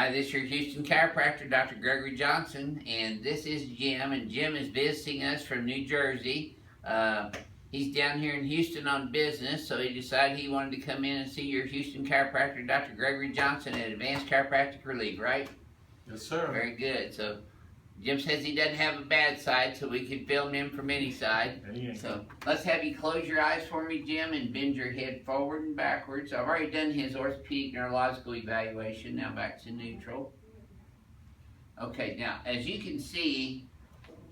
Hi, this is your Houston chiropractor, Dr. Gregory Johnson, and this is Jim, and Jim is visiting us from New Jersey. He's down here in Houston on business, so he decided he wanted to come in and see your Houston chiropractor, Dr. Gregory Johnson at Advanced Chiropractic Relief, right? Yes, sir. Very good. So Jim says he doesn't have a bad side, so we can film him from any side. So let's have you close your eyes for me, Jim, and bend your head forward and backwards. I've already done his orthopedic neurological evaluation. Now back to neutral. Okay, now as you can see,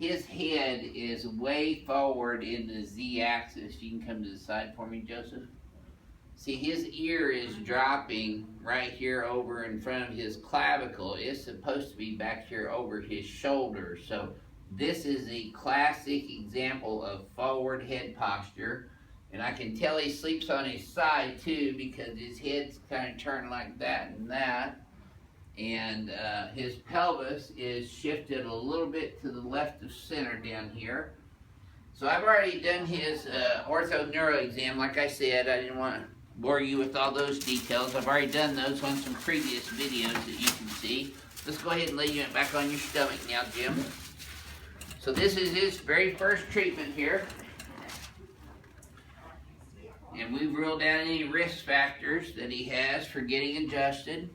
his head is way forward in the Z-axis. You can come to the side for me, Joseph. See, his ear is dropping right here over in front of his clavicle. It's supposed to be back here over his shoulder. So this is a classic example of forward head posture. And I can tell he sleeps on his side too, because his head's kind of turned like that and that. And his pelvis is shifted a little bit to the left of center down here. So I've already done his ortho neuro exam. Like I said, I didn't want to bore you with all those details. I've already done those on some previous videos that you can see. Let's go ahead and lay you back on your stomach now, Jim. So this is his very first treatment here. And we've ruled out any risk factors that he has for getting adjusted.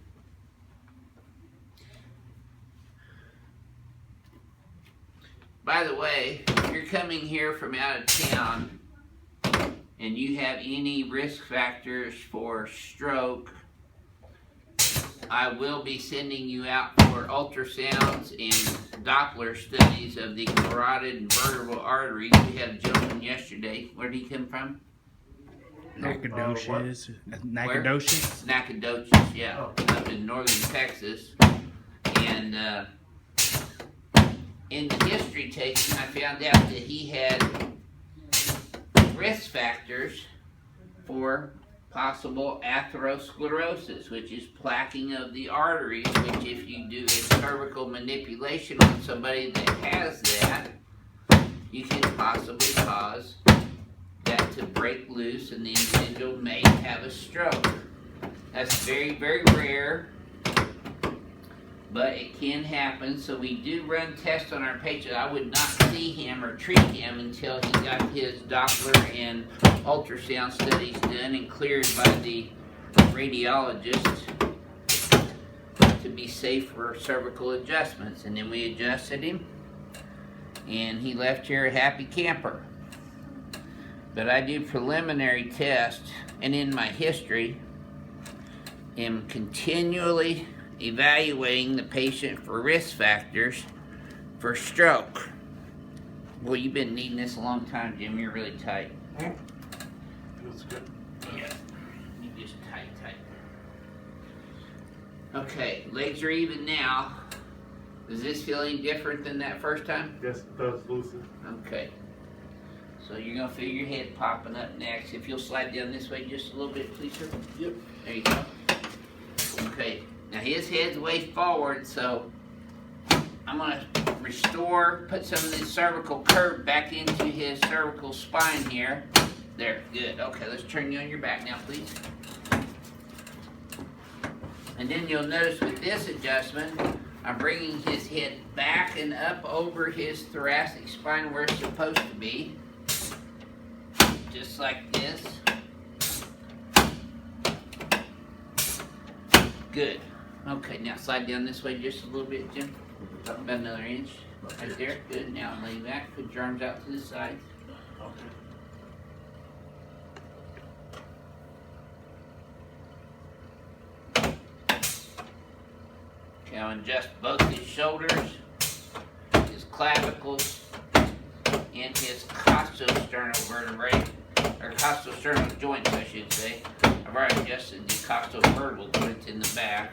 By the way, if you're coming here from out of town and you have any risk factors for stroke, I will be sending you out for ultrasounds and Doppler studies of the carotid and vertebral arteries. We had a gentleman yesterday. Where did he come from? Nacogdoches. Nacogdoches, yeah. Up in northern Texas. And in the history taking, I found out that he had risk factors for possible atherosclerosis, which is plaquing of the arteries, which if you do a cervical manipulation on somebody that has that, you can possibly cause that to break loose and the individual may have a stroke. That's very, very rare, but it can happen. So we do run tests on our patient. I would not see him or treat him until he got his Doppler and ultrasound studies done and cleared by the radiologist to be safe for cervical adjustments. And then we adjusted him, and he left here a happy camper. But I do preliminary tests, and in my history, am continually evaluating the patient for risk factors for stroke. Well, you've been needing this a long time, Jim. You're really tight. Feels good. Yeah. You just tight. Okay, legs are even now. Does this feel any different than that first time? Yes, it does, Lucy. Okay. So you're going to feel your head popping up next. If you'll slide down this way just a little bit, please, sir. Yep. There you go. Okay. Now his head's way forward, so I'm going to restore, put some of this cervical curve back into his cervical spine here. There, good. Okay, let's turn you on your back now, please. And then you'll notice with this adjustment, I'm bringing his head back and up over his thoracic spine where it's supposed to be. Just like this. Good. Okay, now slide down this way just a little bit, Jim. About another inch. Right there. Good. Now lay back. Put your arms out to the side. Okay, I'll adjust both his shoulders, his clavicles, and his costosternal vertebrae, or costosternal joints, I should say. I've already adjusted the costovertebral joints in the back.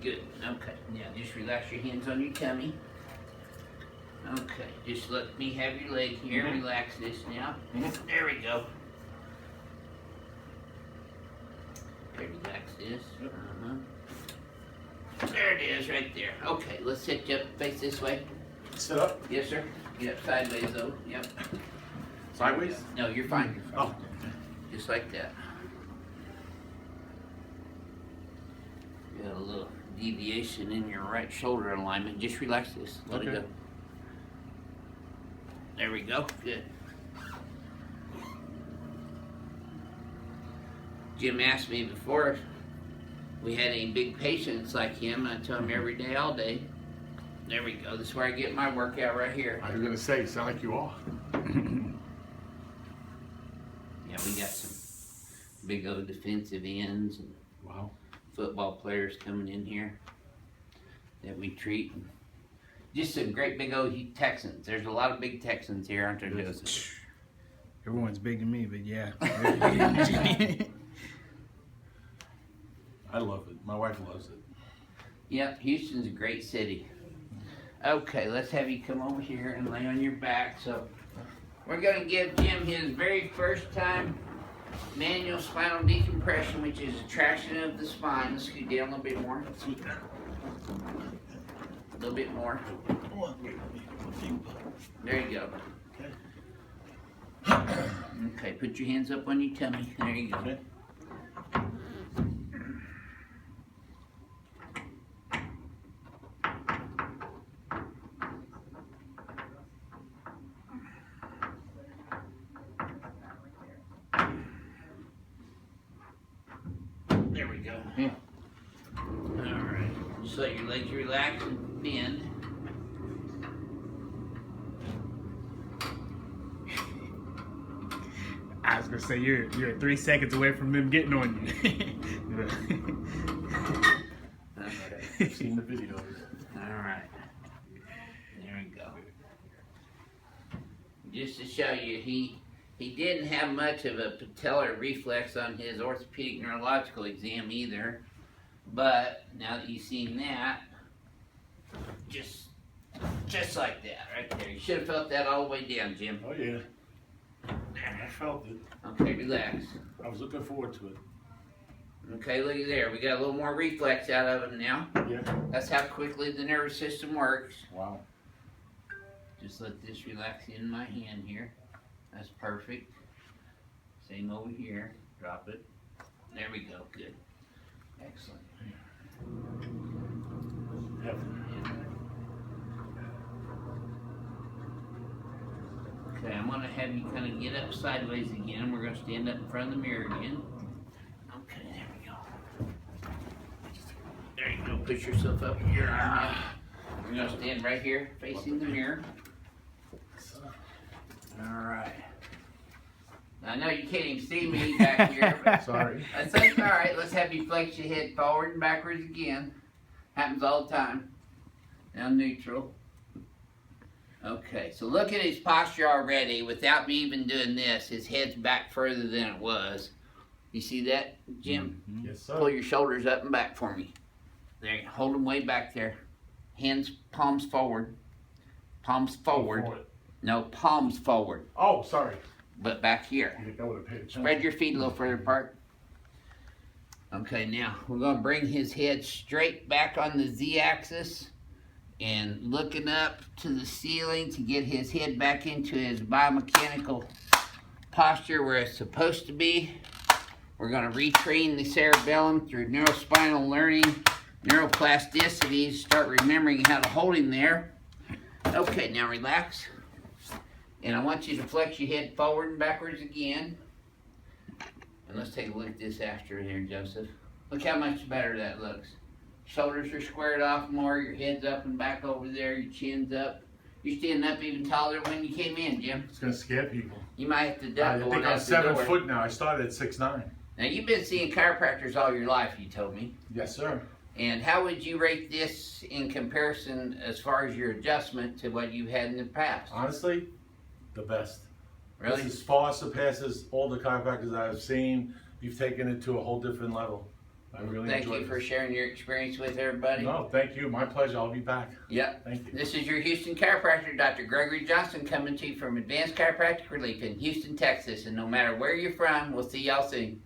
Good. Okay. Now just relax your hands on your tummy. Okay. Just let me have your leg here. Relax this now. There we go. Okay, relax this. There it is, right there. Okay, let's sit you up, face this way. Sit up. Yes, sir. Get up sideways, though. Yep. Sideways? No, you're fine. You're fine. Oh. Just like that. Got a little deviation in your right shoulder alignment. Just relax this. Let it Okay. go. There we go. Good. Jim asked me before if we had any big patients like him, and I tell him every day, all day. There we go. This is where I get my workout right here. I was gonna say, you sound like you are. Yeah, we got some big old defensive ends and Wow. football players coming in here that we treat. Just some great big old Texans. There's a lot of big Texans here, aren't there, Joseph? Everyone's big to me, but yeah. I love it. My wife loves it. Yep, Houston's a great city. Okay, let's have you come over here and lay on your back. So we're going to give Jim his very first time manual spinal decompression, which is a traction of the spine. Let's scoot down a little bit more. A little bit more. There you go. Okay, put your hands up on your tummy. There you go. Okay. There we go. Alright. Just let your legs relax and bend. I was gonna say you're 3 seconds away from them getting on you. Okay. I've seen the videos. Alright. There we go. Just to show you, he didn't have much of a patellar reflex on his orthopedic neurological exam either. But now that you've seen that, just like that right there. You should have felt that all the way down, Jim. Oh yeah. I felt it. Okay, relax. I was looking forward to it. Okay, look at there. We got a little more reflex out of him now. Yeah. That's how quickly the nervous system works. Wow. Just let this relax in my hand here. That's perfect. Same over here. Drop it. There we go. Good. Excellent. Okay, I'm going to have you kind of get up sideways again. We're going to stand up in front of the mirror again. Okay, there we go. There you go. Push yourself up with your arm out. We're going to stand right here facing the mirror. All right. I know you can't even see me back here, but Sorry. that's all right. Let's have you flex your head forward and backwards again. Happens all the time. Now neutral. Okay, so look at his posture already. Without me even doing this, his head's back further than it was. You see that, Jim? Yes, sir. Pull your shoulders up and back for me. There, hold them way back there. Hands, palms forward. Palms forward. No, palms forward, Oh, sorry. but back here. I think I would have paid attention. Spread your feet a little further apart. Okay, now we're going to bring his head straight back on the Z-axis and looking up to the ceiling to get his head back into his biomechanical posture where it's supposed to be. We're going to retrain the cerebellum through neurospinal learning, neuroplasticity, start remembering how to hold him there. Okay, now relax. And I want you to flex your head forward and backwards again. And let's take a look at this after here, Joseph. Look how much better that looks. Shoulders are squared off more, your head's up and back over there, your chin's up. You're standing up even taller when you came in, Jim. It's gonna scare people. You might have to I duck think going I'm out the 7 door. foot now. I started at 6'9". Now you've been seeing chiropractors all your life, you told me. Yes, sir. And how would you rate this in comparison as far as your adjustment to what you had in the past? Honestly, the best. Really? This is far surpasses all the chiropractors I've seen. You've taken it to a whole different level. I really Thank enjoyed you for this. sharing your experience with everybody. No, thank you. My pleasure. I'll be back. Yep. Thank you. This is your Houston chiropractor, Dr. Gregory Johnson, coming to you from Advanced Chiropractic Relief in Houston, Texas. And no matter where you're from, we'll see y'all soon.